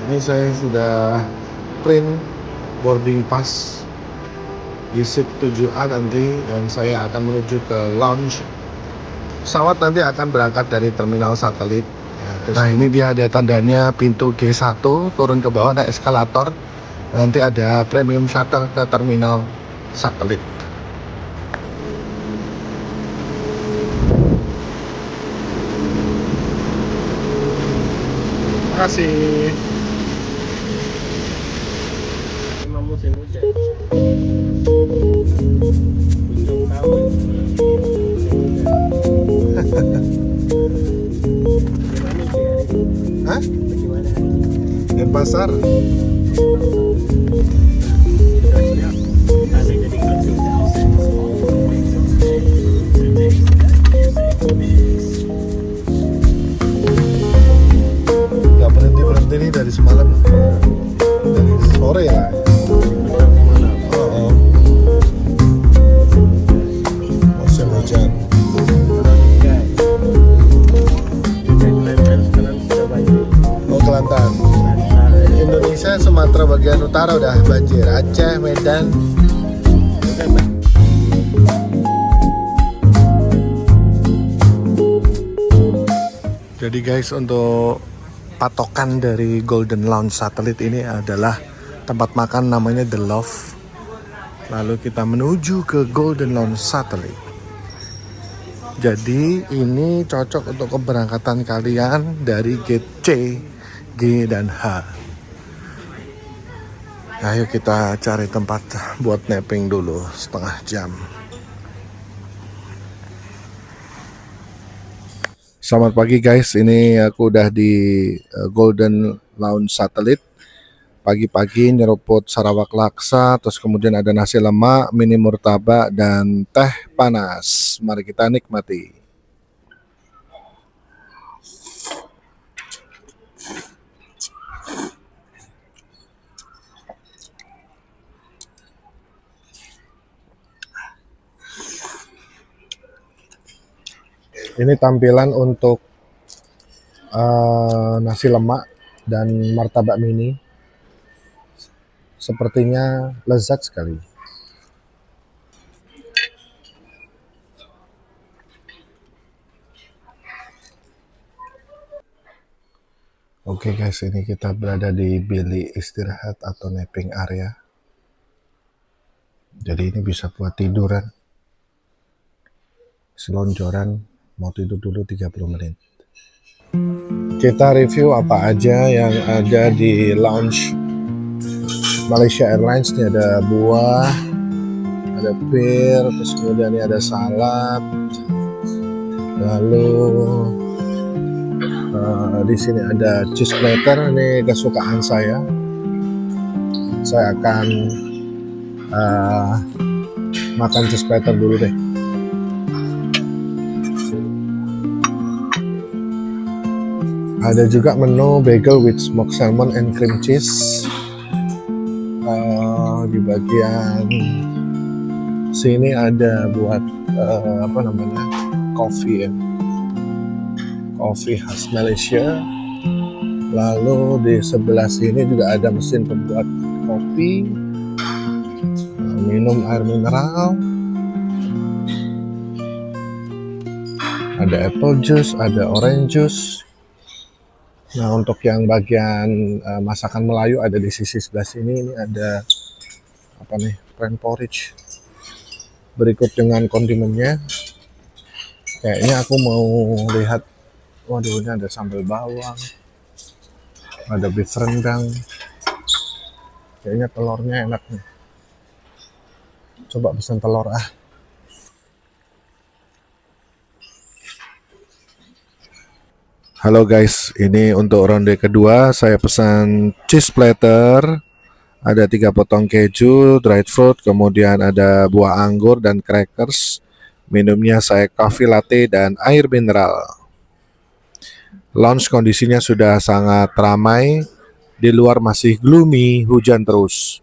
Ini saya sudah print boarding pass di seat 7A nanti, dan saya akan menuju ke lounge. Pesawat nanti akan berangkat dari terminal satelit. Nah, ini dia ada tandanya pintu G1, turun ke bawah naik eskalator. Nanti ada premium shuttle ke terminal satelit. Terima kasih. Emang musim hujan. Ujung tahun. Bagaimana sih hari ini? Hah? Bagaimana hari ini? Denpasar. Ada jadi closing Gak berhenti nih dari semalam. Dari sore ya. Oh. Musim hujan. Oh, Kelantan. Indonesia, Sumatera bagian utara udah banjir. Aceh, Medan. Jadi guys, untuk patokan dari Golden Lounge Satellite ini adalah tempat makan namanya The Love. Lalu kita menuju ke Golden Lounge Satellite. Jadi ini cocok untuk keberangkatan kalian dari gate C, G, dan H. Ayo kita cari tempat buat napping dulu setengah jam. Selamat pagi guys, ini aku udah di Golden Lounge Satellite. Pagi-pagi nyeruput Sarawak laksa, terus kemudian ada nasi lemak, mini murtabak, dan teh panas. Mari kita nikmati. Ini tampilan untuk nasi lemak dan martabak mini. Sepertinya lezat sekali. Oke guys, ini kita berada di bilik istirahat atau napping area. Jadi ini bisa buat tiduran, selonjoran, mau tidur dulu 30 menit. Kita review apa aja yang ada di lounge Malaysia Airlines. Ini ada buah, ada pir, terus kemudian ini ada salad, lalu di sini ada cheese platter. Ini kesukaan saya. Saya akan makan cheese platter dulu deh. Ada juga menu bagel with smoked salmon and cream cheese. Di bagian sini ada buat coffee ya, coffee khas Malaysia. Lalu di sebelah sini juga ada mesin pembuat kopi, minum air mineral, ada apple juice, ada orange juice. Nah, untuk yang bagian masakan Melayu ada di sisi sebelah sini. Ini ada prawn porridge berikut dengan kondimennya. Kayaknya aku mau lihat. Waduh, ini ada sambal bawang, ada beef rendang. Kayaknya telurnya enak nih. Coba pesan telur ah. Halo guys, ini untuk ronde kedua saya pesan cheese platter. Ada 3 potong keju, dried fruit, kemudian ada buah anggur dan crackers. Minumnya saya coffee latte dan air mineral. Lounge kondisinya sudah sangat ramai. Di luar masih gloomy, hujan terus.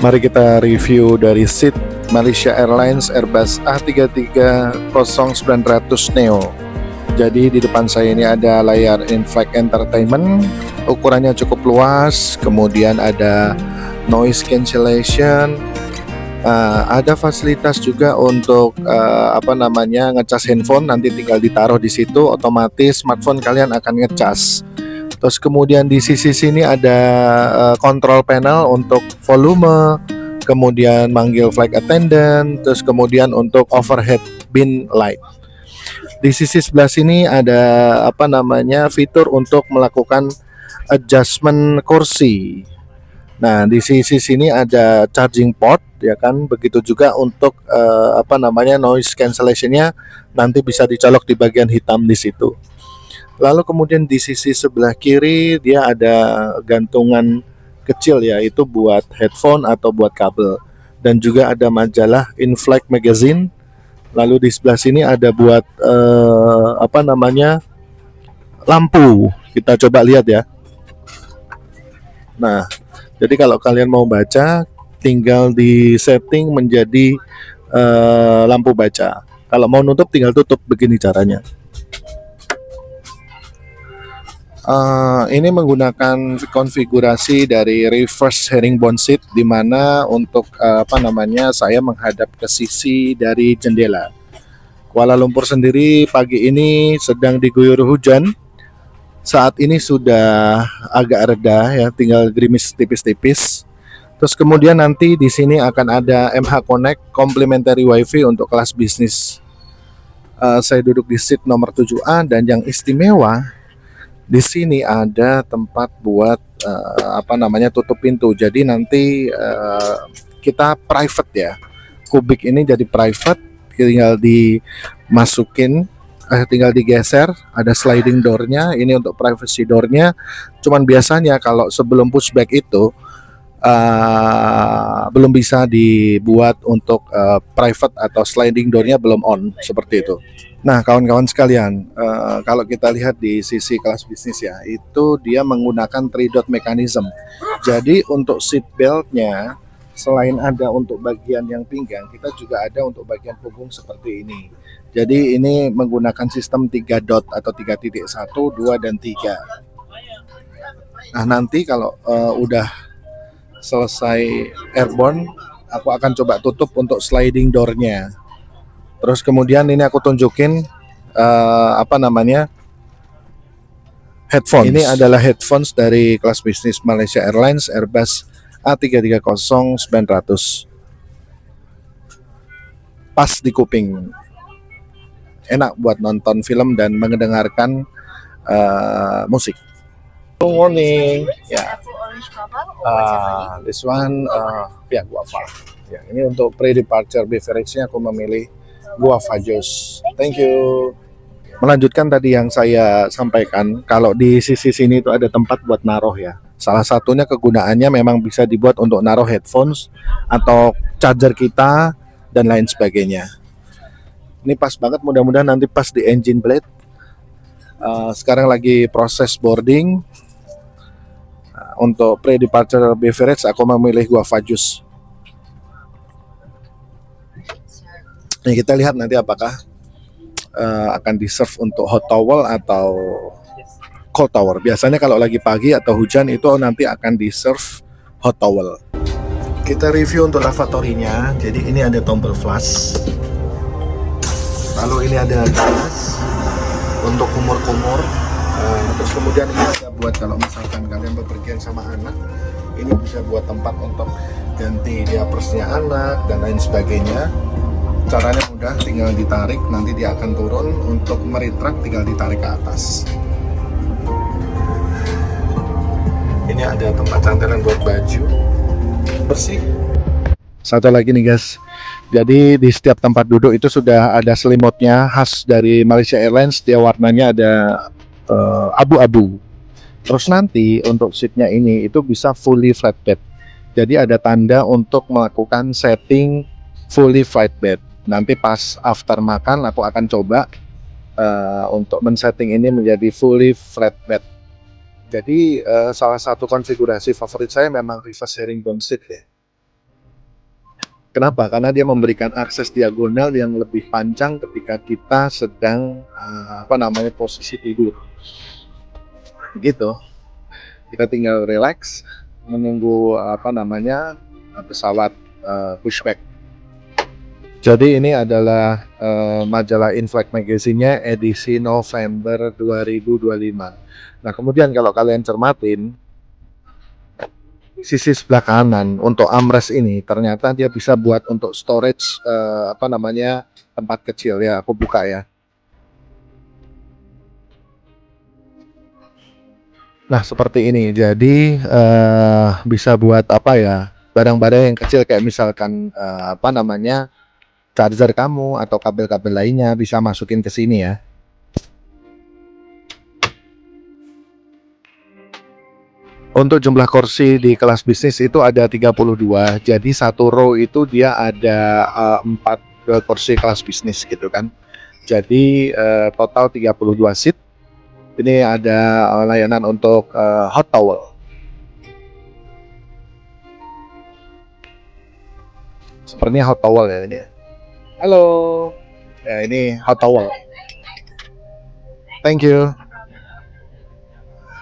Mari kita review dari seat Malaysia Airlines Airbus A330-900 Neo. Jadi di depan saya ini ada layar in-flight entertainment, ukurannya cukup luas, kemudian ada noise cancellation, ada fasilitas juga untuk ngecas handphone, nanti tinggal ditaruh di situ, otomatis smartphone kalian akan ngecas. Terus kemudian di sisi sini ada control panel untuk volume, kemudian manggil flight attendant, terus kemudian untuk overhead bin light. Di sisi sebelah sini ada fitur untuk melakukan adjustment kursi. Nah, di sisi sini ada charging port, ya kan. Begitu juga untuk noise cancellation-nya nanti bisa dicolok di bagian hitam di situ. Lalu kemudian di sisi sebelah kiri dia ada gantungan kecil, ya, itu buat headphone atau buat kabel, dan juga ada majalah in-flight magazine. Lalu di sebelah sini ada buat lampu. Kita coba lihat ya. Nah, jadi kalau kalian mau baca, tinggal di setting menjadi lampu baca. Kalau mau nutup tinggal tutup, begini caranya. Ini menggunakan konfigurasi dari reverse herringbone seat, di mana untuk saya menghadap ke sisi dari jendela. Kuala Lumpur sendiri pagi ini sedang diguyur hujan. Saat ini sudah agak reda, ya, tinggal gerimis tipis-tipis. Terus kemudian nanti di sini akan ada MH Connect complimentary wifi untuk kelas bisnis. Saya duduk di seat nomor 7A, dan yang istimewa di sini ada tempat buat tutup pintu. Jadi nanti kita private, ya. Kubik ini jadi private, tinggal dimasukin, tinggal digeser, ada sliding door-nya. Ini untuk privacy door-nya. Cuman biasanya kalau sebelum pushback itu belum bisa dibuat untuk private atau sliding door-nya belum on, seperti itu. Nah, kawan-kawan sekalian, kalau kita lihat di sisi kelas bisnis, ya, itu dia menggunakan 3-dot mechanism. Jadi untuk seat belt-nya selain ada untuk bagian yang pinggang, kita juga ada untuk bagian punggung seperti ini. Jadi ini menggunakan sistem 3 dot atau 3.1, 2 dan 3. Nah, nanti kalau udah selesai airborne, aku akan coba tutup untuk sliding door-nya. Terus kemudian ini aku tunjukin headphones. Ini adalah headphones dari kelas bisnis Malaysia Airlines Airbus A330-900. Pas di kuping, enak buat nonton film dan mendengarkan musik. Good morning. Ya. This one pihak guava. Ya, ini untuk pre-departure beverage-nya aku memilih guava juice. Thank you. Melanjutkan tadi yang saya sampaikan, kalau di sisi sini itu ada tempat buat naruh, ya. Salah satunya kegunaannya memang bisa dibuat untuk naruh headphones atau charger kita dan lain sebagainya. Ini pas banget, mudah-mudahan nanti pas di engine blade. Sekarang lagi proses boarding. Untuk pre-departure beverage aku memilih guava juice. Nah, kita lihat nanti apakah akan di-serve untuk hot towel atau cold towel. Biasanya kalau lagi pagi atau hujan itu nanti akan di-serve hot towel. Kita review untuk lavatory-nya. Jadi ini ada tombol flush. Lalu ini ada gas untuk kumur-kumur. Terus kemudian ini ada buat kalau misalkan kalian bepergian sama anak, ini bisa buat tempat untuk ganti diapersnya anak dan lain sebagainya. Caranya mudah, tinggal ditarik, nanti dia akan turun. Untuk meritrak tinggal ditarik ke atas. Ini ada tempat cantelan buat baju bersih. Satu lagi nih guys, jadi di setiap tempat duduk itu sudah ada selimutnya khas dari Malaysia Airlines. Dia warnanya ada abu-abu. Terus nanti untuk seatnya ini itu bisa fully flat bed. Jadi ada tanda untuk melakukan setting fully flat bed. Nanti pas after makan aku akan coba untuk men-setting ini menjadi fully flat bed. Jadi salah satu konfigurasi favorit saya memang reverse herringbone seat, ya. Kenapa? Karena dia memberikan akses diagonal yang lebih panjang ketika kita sedang posisi tidur. Gitu. Kita tinggal relax menunggu pesawat pushback. Jadi ini adalah majalah Inflight Magazine-nya edisi November 2025. Nah, kemudian kalau kalian cermatin sisi sebelah kanan untuk armrest ini ternyata dia bisa buat untuk storage tempat kecil ya. Aku buka ya. Nah, seperti ini. Jadi bisa buat barang-barang yang kecil kayak misalkan charger kamu atau kabel-kabel lainnya bisa masukin ke sini ya. Untuk jumlah kursi di kelas bisnis itu ada 32. Jadi satu row itu dia ada 4 kursi kelas bisnis gitu kan. Jadi total 32 seat. Ini ada layanan untuk hot towel. Sepertinya hot towel ya ini. Halo. Ya, ini hot towel. Thank you.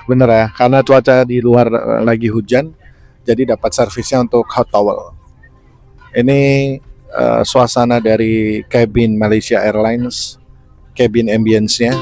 Bener ya, karena cuaca di luar lagi hujan, jadi dapat servisnya untuk hot towel. Ini suasana dari cabin Malaysia Airlines, cabin ambience-nya.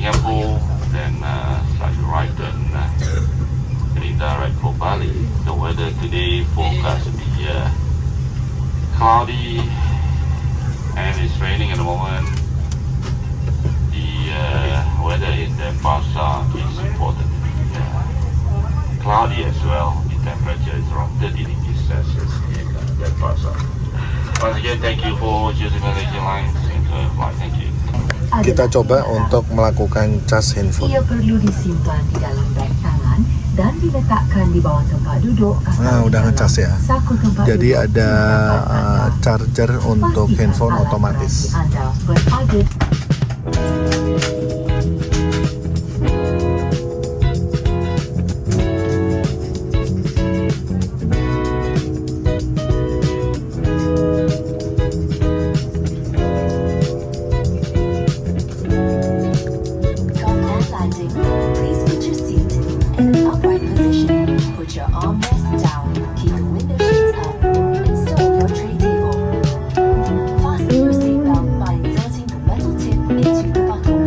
Singapore, then slightly right and heading direct for Bali. The weather today forecast to be cloudy and it's raining at the moment. The weather in Denpasar is important. Cloudy as well. The temperature is around 30 degrees Celsius in Denpasar. Once again, thank you for choosing Malaysia Airlines into a flight. Thank you. Kita coba untuk melakukan cas handphone. Ia perlu disimpan di dalam beg tangan dan diletakkan di bawah tempat duduk. Nah, udah ngecas ya. Jadi ada charger untuk handphone otomatis. Anda berada into the bottom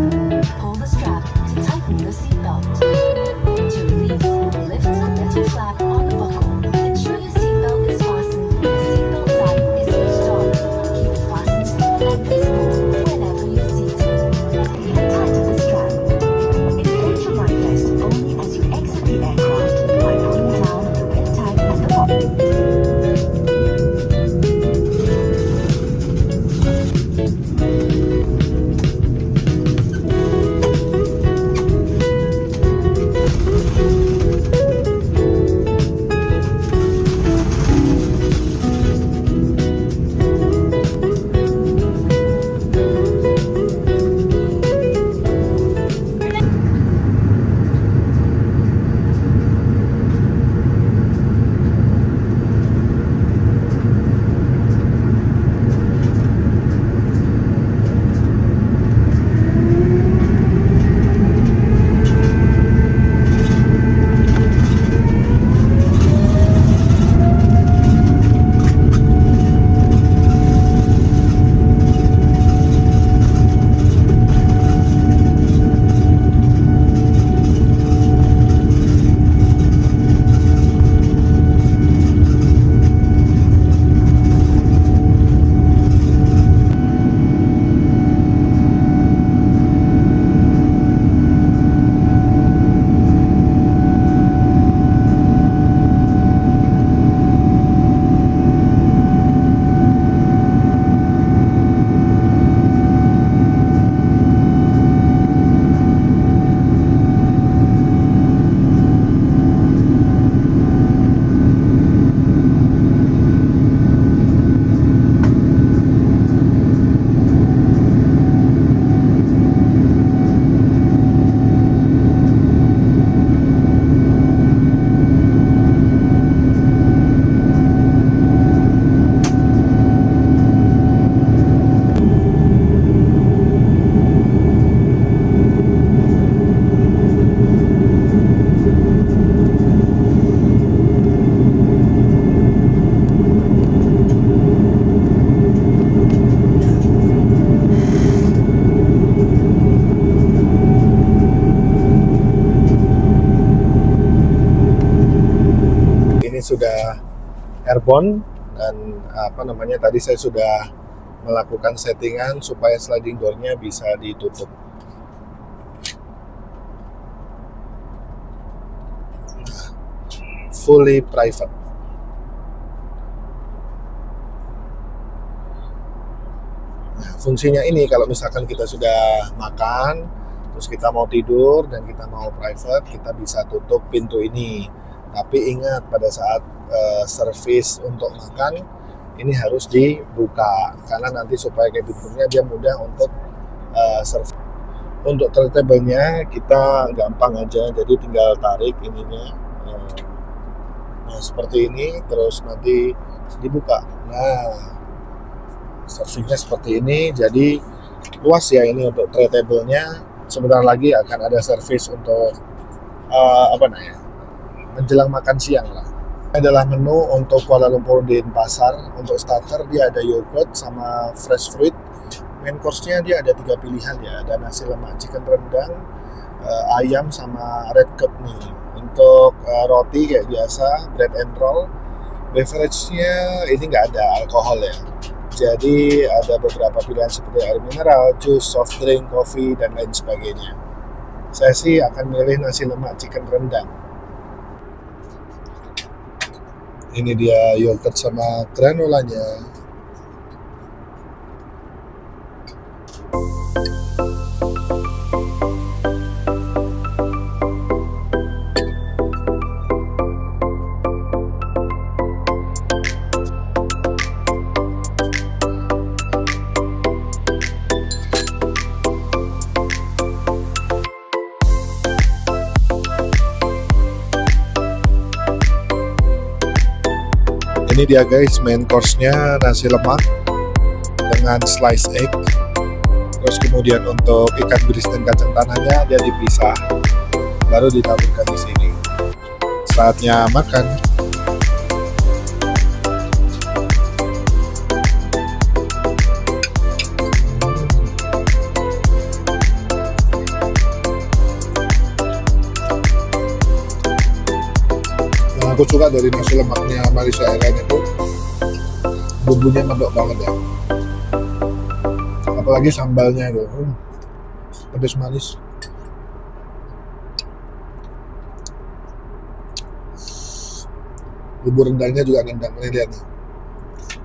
airborne, dan tadi saya sudah melakukan settingan supaya sliding door-nya bisa ditutup. Fully private. Nah, fungsinya ini kalau misalkan kita sudah makan, terus kita mau tidur dan kita mau private, kita bisa tutup pintu ini. Tapi ingat, pada saat servis untuk makan ini harus dibuka, karena nanti supaya cabin dia mudah untuk servis. Untuk turntable-nya kita gampang aja, jadi tinggal tarik ininya. Nah, seperti ini, terus nanti dibuka. Nah, servisnya seperti ini, jadi luas ya ini untuk turntable-nya. Sebentar lagi akan ada servis untuk menjelang makan siang lah. Ini adalah menu untuk Kuala Lumpur Denpasar. Untuk starter dia ada yogurt sama fresh fruit. Main course-nya dia ada 3 pilihan ya, ada nasi lemak chicken rendang, ayam sama red cup nih. Untuk roti kayak biasa, bread and roll. Beverage-nya ini nggak ada alkohol ya. Jadi ada beberapa pilihan seperti air mineral, jus, soft drink, kopi, dan lain sebagainya. Saya sih akan milih nasi lemak chicken rendang. Ini dia yogurt sama granulanya. Ini dia guys, main course-nya nasi lemak dengan slice egg. Terus kemudian untuk ikan biris dan kacang tanahnya dia dipisah, baru ditaburkan di sini. Saatnya makan. Aku suka dari nasi lemaknya Malaysia Airlines itu, bumbunya mendok banget ya, apalagi sambalnya itu pedas manis. Bumbu rendangnya juga nendang, ini lihat nih.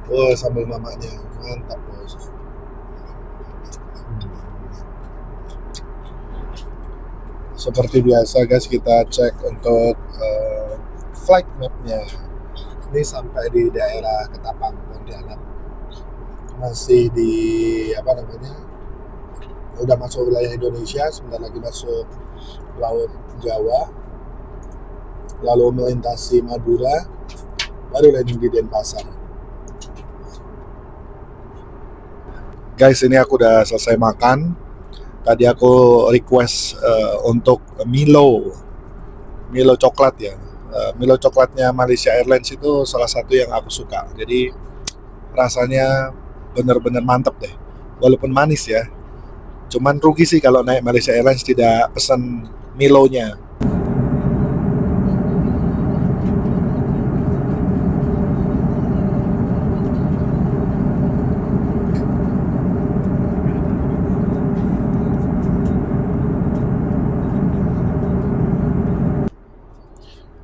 Oh, sambal mamanya mantap bos. Seperti biasa guys, kita cek untuk flight map-nya. Ini sampai di daerah Ketapang, Pontianak. Masih di udah masuk wilayah Indonesia, sebentar lagi masuk Laut Jawa, lalu melintasi Madura, baru landing di Denpasar. Guys, ini aku udah selesai makan. Tadi aku request untuk Milo coklat ya. Milo coklatnya Malaysia Airlines itu salah satu yang aku suka. Jadi rasanya bener-bener mantep deh. Walaupun manis ya. Cuman rugi sih kalau naik Malaysia Airlines tidak pesan Milonya.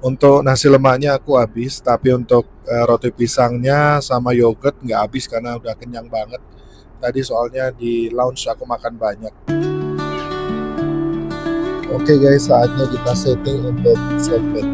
Untuk nasi lemaknya aku habis, tapi untuk roti pisangnya sama yogurt nggak habis karena udah kenyang banget. Tadi soalnya di lounge aku makan banyak. Oke guys, saatnya kita setting untuk flatbed.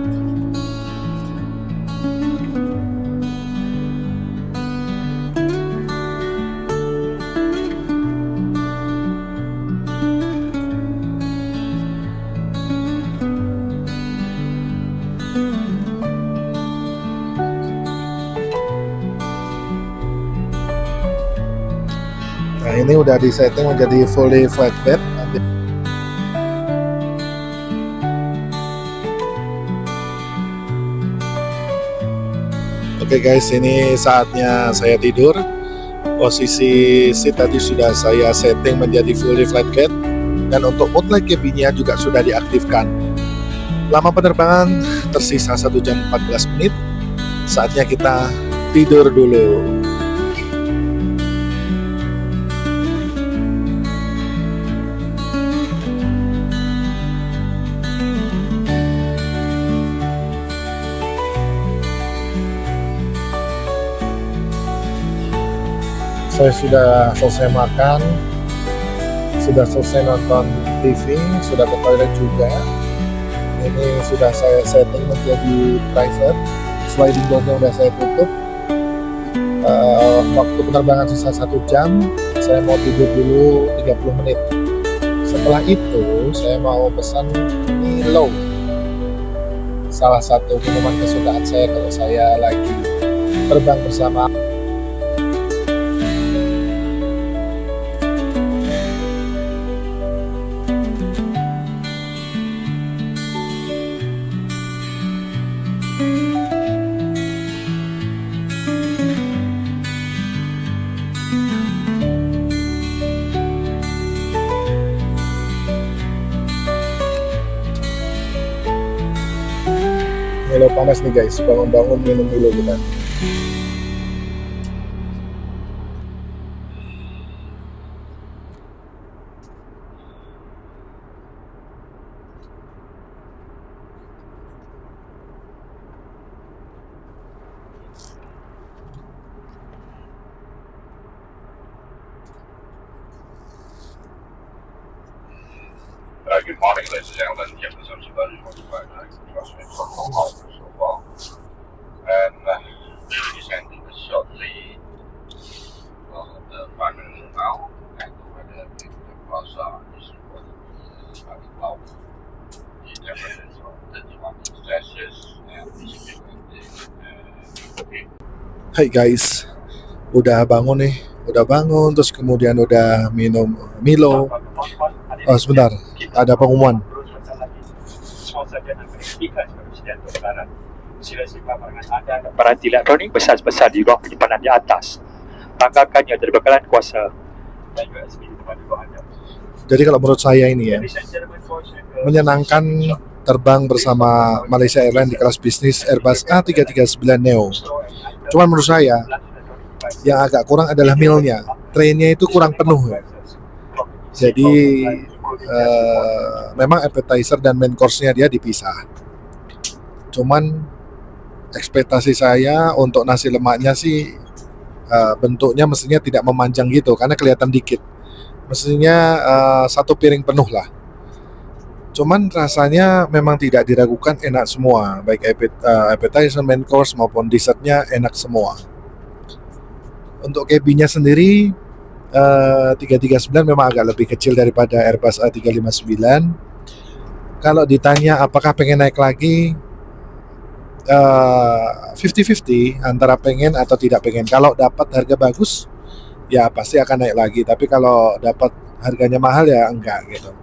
Nah, ini udah disetting menjadi fully flatbed. Oke guys, ini saatnya saya tidur. Posisi seat tadi sudah saya setting menjadi fully flatbed, dan untuk moonlight cabin-nya juga sudah diaktifkan. Lama penerbangan tersisa 1 jam 14 menit. Saatnya kita tidur dulu. Saya sudah selesai makan, sudah selesai nonton TV, sudah ke toilet juga. Ini sudah saya setting menjadi private, sliding doornya sudah saya tutup. Waktu penerbangan sisa 1 jam, saya mau tidur dulu 30 menit. Setelah itu saya mau pesan Milo, salah satu minuman kesukaan saya kalau saya lagi terbang bersama. Milo panas nih guys, bangun-bangun minum dulu kita. Good morning, ladies and gentlemen. Captain Samson Buddy, trust me, for so long, so far. And we will be sending shortly the Prime Minister now, and whether the Plaza is about the temperatures of 31 Celsius and okay. Hai guys, udah bangun nih, terus kemudian udah minum Milo. Oh, sebentar, ada pengumuman. Peranti elektronik besar-besar di ruang penyimpanan di atas. Tanggalkannya dari bekalan kuasa dan USB di depan Anda. Jadi kalau menurut saya ini ya, menyenangkan terbang bersama Malaysia Airlines di kelas bisnis Airbus A339neo. Cuman menurut saya yang agak kurang adalah mealnya, trainnya itu kurang penuh ya. Jadi memang appetizer dan main course-nya dia dipisah. Cuman ekspektasi saya untuk nasi lemaknya sih bentuknya mestinya tidak memanjang gitu karena kelihatan dikit. Mestinya 1 piring penuh lah. Cuman rasanya memang tidak diragukan, enak semua, baik appetizer, main course maupun dessertnya enak semua. Untuk cabinnya sendiri 339 memang agak lebih kecil daripada Airbus A359. Kalau ditanya apakah pengen naik lagi, 50-50 antara pengen atau tidak pengen. Kalau dapat harga bagus ya pasti akan naik lagi, tapi kalau dapat harganya mahal ya enggak gitu.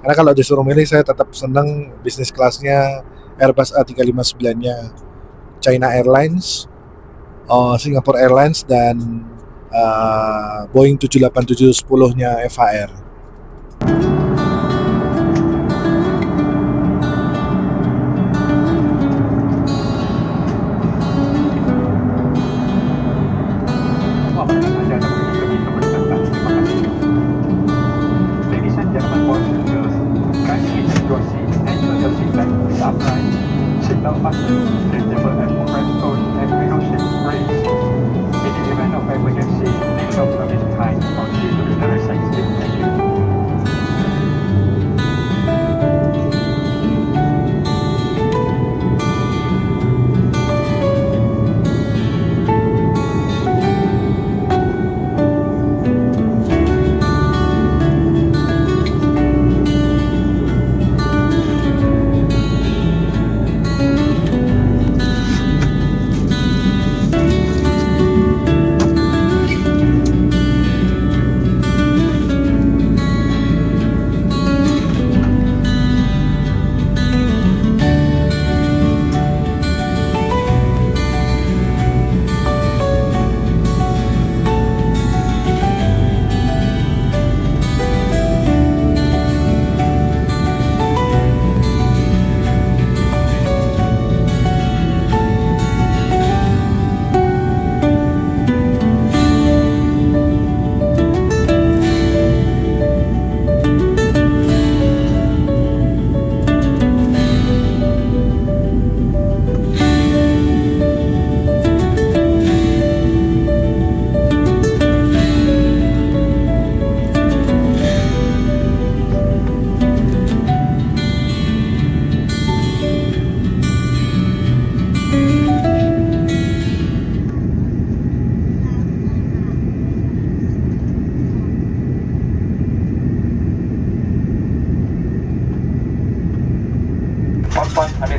Karena kalau disuruh milih saya tetap seneng bisnis kelasnya Airbus A359-nya China Airlines, Singapore Airlines, dan Boeing 787-10-nya FHR. Ladies and gentlemen, boys and girls, kindly take your seat and turn your seat back to the upright. Seatbelt fasten, lift table and overhead phone and window shade raised. In the event of emergency, please don't turn this kind or shift to the other side. Thank you.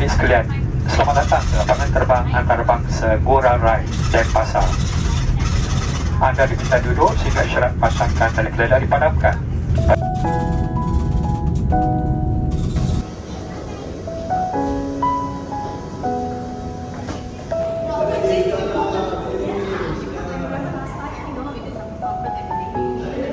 Adik-adik sekalian, selamat datang ke lapangan terbang antarabangsa Ngurah Rai, Denpasar. Anda diminta duduk sehingga isyarat pasangkan tali keledar dipadamkan.